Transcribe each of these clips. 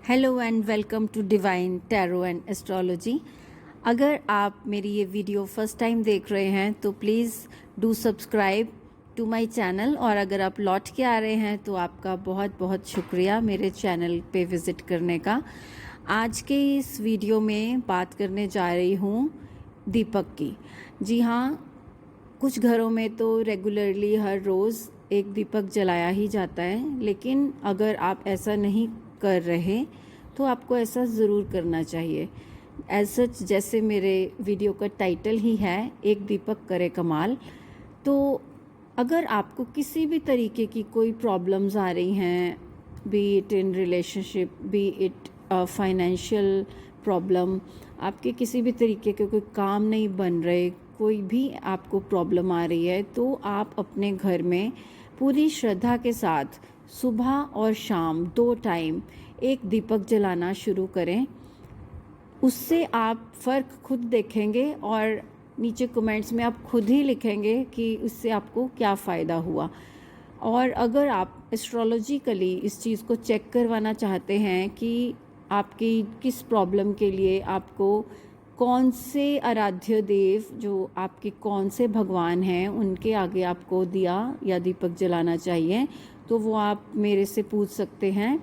Hello and welcome to divine tarot and astrology. अगर आप मेरी ये वीडियो फर्स्ट टाइम देख रहे हैं तो please do subscribe to my channel, और अगर आप लौट के आ रहे हैं तो आपका बहुत बहुत शुक्रिया मेरे चैनल पे विज़िट करने का। आज के इस वीडियो में बात करने जा रही हूँ दीपक की। जी हाँ, कुछ घरों में तो रेगुलरली हर रोज़ एक दीपक जलाया ही जाता है, लेकिन अगर आप ऐसा नहीं कर रहे तो आपको ऐसा ज़रूर करना चाहिए। एज सच, जैसे मेरे वीडियो का टाइटल ही है, एक दीपक करे कमाल। तो अगर आपको किसी भी तरीके की कोई प्रॉब्लम्स आ रही हैं, B it in relationship, B it financial problem, आपके किसी भी तरीके के कोई काम नहीं बन रहे, कोई भी आपको प्रॉब्लम आ रही है, तो आप अपने घर में पूरी श्रद्धा के साथ सुबह और शाम 2 टाइम एक दीपक जलाना शुरू करें। उससे आप फ़र्क खुद देखेंगे और नीचे कमेंट्स में आप खुद ही लिखेंगे कि उससे आपको क्या फ़ायदा हुआ। और अगर आप एस्ट्रोलॉजिकली इस चीज़ को चेक करवाना चाहते हैं कि आपकी किस प्रॉब्लम के लिए आपको कौन से आराध्य देव, जो आपके कौन से भगवान हैं, उनके आगे आपको दिया या दीपक जलाना चाहिए, तो वो आप मेरे से पूछ सकते हैं।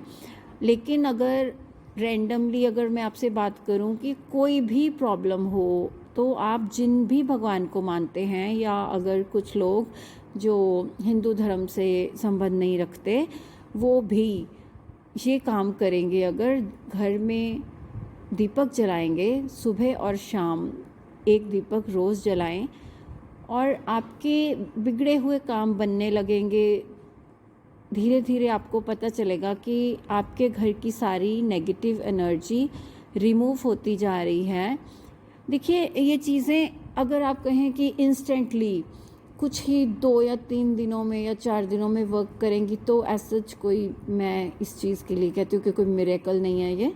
लेकिन अगर रैंडमली अगर मैं आपसे बात करूं कि कोई भी प्रॉब्लम हो, तो आप जिन भी भगवान को मानते हैं, या अगर कुछ लोग जो हिंदू धर्म से संबंध नहीं रखते, वो भी ये काम करेंगे। अगर घर में दीपक जलाएंगे, सुबह और शाम एक दीपक रोज़ जलाएं, और आपके बिगड़े हुए काम बनने लगेंगे। धीरे धीरे आपको पता चलेगा कि आपके घर की सारी नेगेटिव एनर्जी रिमूव होती जा रही है। देखिए, ये चीज़ें अगर आप कहें कि इंस्टेंटली कुछ ही 2 या 3 दिनों में या 4 दिनों में वर्क करेंगी, तो ऐसा कोई, मैं इस चीज़ के लिए कहती हूँ कि कोई मिरेकल नहीं है ये।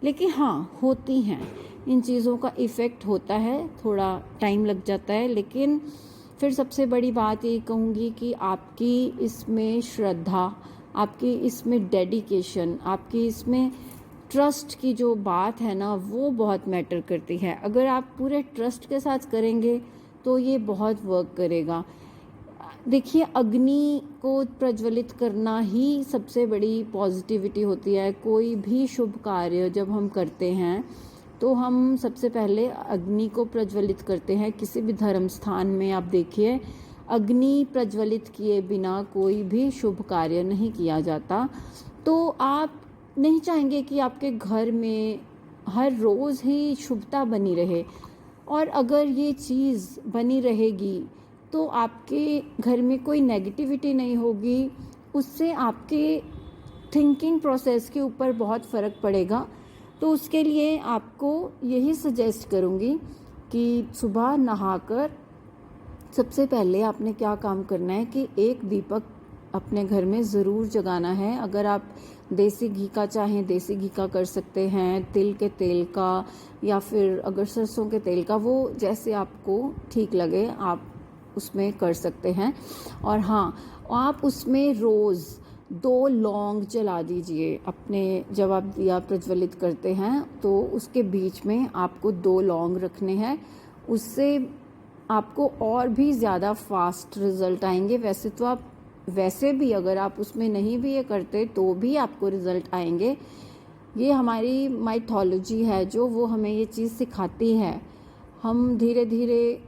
लेकिन हाँ, होती हैं, इन चीज़ों का इफ़ेक्ट होता है, थोड़ा टाइम लग जाता है। लेकिन फिर सबसे बड़ी बात ये कहूँगी कि आपकी इसमें श्रद्धा, आपकी इसमें डेडिकेशन, आपकी इसमें ट्रस्ट की जो बात है ना, वो बहुत मैटर करती है। अगर आप पूरे ट्रस्ट के साथ करेंगे तो ये बहुत वर्क करेगा। देखिए, अग्नि को प्रज्वलित करना ही सबसे बड़ी पॉजिटिविटी होती है। कोई भी शुभ कार्य जब हम करते हैं तो हम सबसे पहले अग्नि को प्रज्वलित करते हैं। किसी भी धर्म स्थान में आप देखिए, अग्नि प्रज्वलित किए बिना कोई भी शुभ कार्य नहीं किया जाता। तो आप नहीं चाहेंगे कि आपके घर में हर रोज़ ही शुभता बनी रहे, और अगर ये चीज़ बनी रहेगी तो आपके घर में कोई नेगेटिविटी नहीं होगी। उससे आपके थिंकिंग प्रोसेस के ऊपर बहुत फ़र्क पड़ेगा। तो उसके लिए आपको यही सजेस्ट करूँगी कि सुबह नहाकर सबसे पहले आपने क्या काम करना है कि एक दीपक अपने घर में ज़रूर जगाना है। अगर आप देसी घी का चाहें, देसी घी का कर सकते हैं, तिल के तेल का, या फिर अगर सरसों के तेल का, वो जैसे आपको ठीक लगे आप उसमें कर सकते हैं। और हाँ, आप उसमें रोज़ 2 लौंग जला दीजिए। अपने जब आप दिया प्रज्वलित करते हैं तो उसके बीच में आपको 2 लौंग रखने हैं। उससे आपको और भी ज़्यादा फास्ट रिज़ल्ट आएंगे। वैसे तो आप वैसे भी अगर आप उसमें नहीं भी ये करते तो भी आपको रिज़ल्ट आएंगे। ये हमारी माइथोलॉजी है जो वो हमें ये चीज़ सिखाती है। हम धीरे धीरे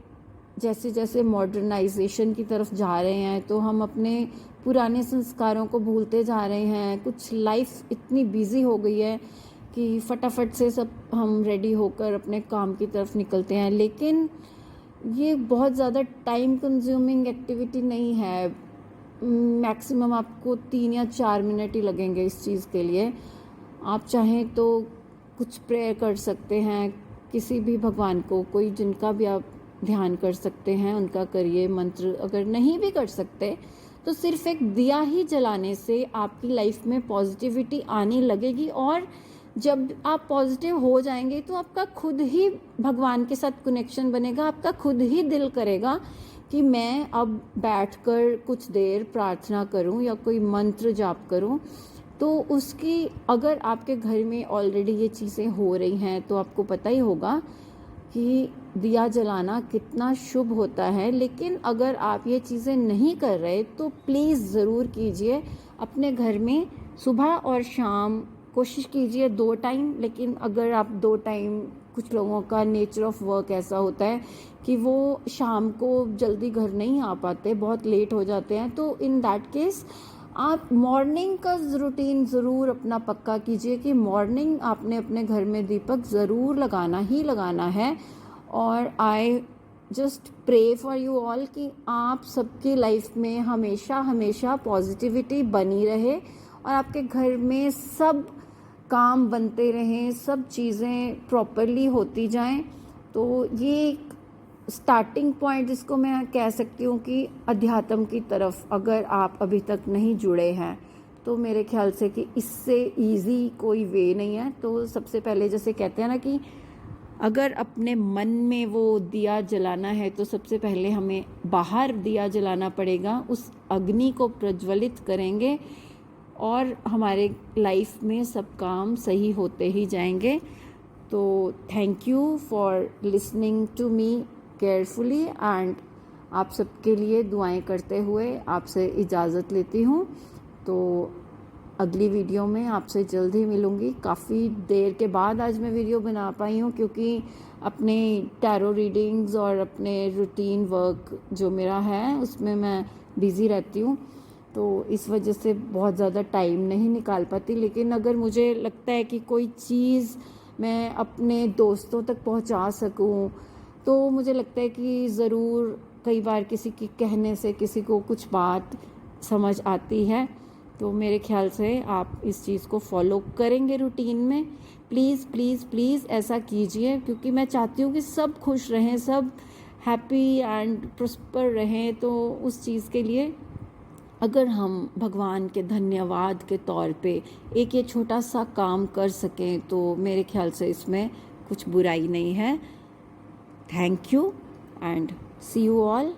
जैसे जैसे मॉडर्नाइजेशन की तरफ जा रहे हैं तो हम अपने पुराने संस्कारों को भूलते जा रहे हैं। कुछ लाइफ इतनी बिजी हो गई है कि फटाफट से सब हम रेडी होकर अपने काम की तरफ निकलते हैं, लेकिन ये बहुत ज़्यादा टाइम कंज्यूमिंग एक्टिविटी नहीं है। मैक्सिमम आपको 3 या 4 मिनट ही लगेंगे इस चीज़ के लिए। आप चाहें तो कुछ प्रेयर कर सकते हैं, किसी भी भगवान को, कोई जिनका भी आप ध्यान कर सकते हैं उनका करिए। मंत्र अगर नहीं भी कर सकते तो सिर्फ एक दिया ही जलाने से आपकी लाइफ में पॉजिटिविटी आने लगेगी, और जब आप पॉजिटिव हो जाएंगे तो आपका खुद ही भगवान के साथ कनेक्शन बनेगा। आपका खुद ही दिल करेगा कि मैं अब बैठकर कुछ देर प्रार्थना करूं या कोई मंत्र जाप करूं। तो उसकी अगर आपके घर में ऑलरेडी ये चीज़ें हो रही हैं तो आपको पता ही होगा कि दिया जलाना कितना शुभ होता है। लेकिन अगर आप ये चीज़ें नहीं कर रहे तो प्लीज़ ज़रूर कीजिए अपने घर में सुबह और शाम। कोशिश कीजिए 2 टाइम, लेकिन अगर आप 2 टाइम, कुछ लोगों का नेचर ऑफ वर्क ऐसा होता है कि वो शाम को जल्दी घर नहीं आ पाते, बहुत लेट हो जाते हैं, तो इन दैट केस आप मॉर्निंग का रूटीन ज़रूर अपना पक्का कीजिए कि मॉर्निंग आपने अपने घर में दीपक ज़रूर लगाना ही लगाना है। और I just pray for you all कि आप सबकी लाइफ में हमेशा हमेशा पॉजिटिविटी बनी रहे और आपके घर में सब काम बनते रहें, सब चीज़ें प्रॉपरली होती जाएं। तो ये एक स्टार्टिंग पॉइंट जिसको मैं कह सकती हूँ कि अध्यात्म की तरफ अगर आप अभी तक नहीं जुड़े हैं तो मेरे ख्याल से कि इससे इजी कोई वे नहीं है। तो सबसे पहले जैसे कहते हैं ना कि अगर अपने मन में वो दिया जलाना है तो सबसे पहले हमें बाहर दिया जलाना पड़ेगा, उस अग्नि को प्रज्वलित करेंगे और हमारे लाइफ में सब काम सही होते ही जाएंगे। तो thank you for listening to me carefully and आप सबके लिए दुआएं करते हुए आपसे इजाज़त लेती हूँ। तो अगली वीडियो में आपसे जल्द ही मिलूँगी। काफ़ी देर के बाद आज मैं वीडियो बना पाई हूँ क्योंकि अपने टैरो रीडिंग्स और अपने रूटीन वर्क जो मेरा है उसमें मैं बिज़ी रहती हूँ, तो इस वजह से बहुत ज़्यादा टाइम नहीं निकाल पाती। लेकिन अगर मुझे लगता है कि कोई चीज़ मैं अपने दोस्तों तक पहुँचा सकूँ तो मुझे लगता है कि ज़रूर कई बार किसी के कहने से किसी को कुछ बात समझ आती है। तो मेरे ख्याल से आप इस चीज़ को फॉलो करेंगे रूटीन में। प्लीज़ प्लीज़ प्लीज़ ऐसा कीजिए क्योंकि मैं चाहती हूँ कि सब खुश रहें, सब हैप्पी एंड प्रॉस्पर रहें। तो उस चीज़ के लिए अगर हम भगवान के धन्यवाद के तौर पे एक ये छोटा सा काम कर सकें तो मेरे ख्याल से इसमें कुछ बुराई नहीं है। Thank you and see you all.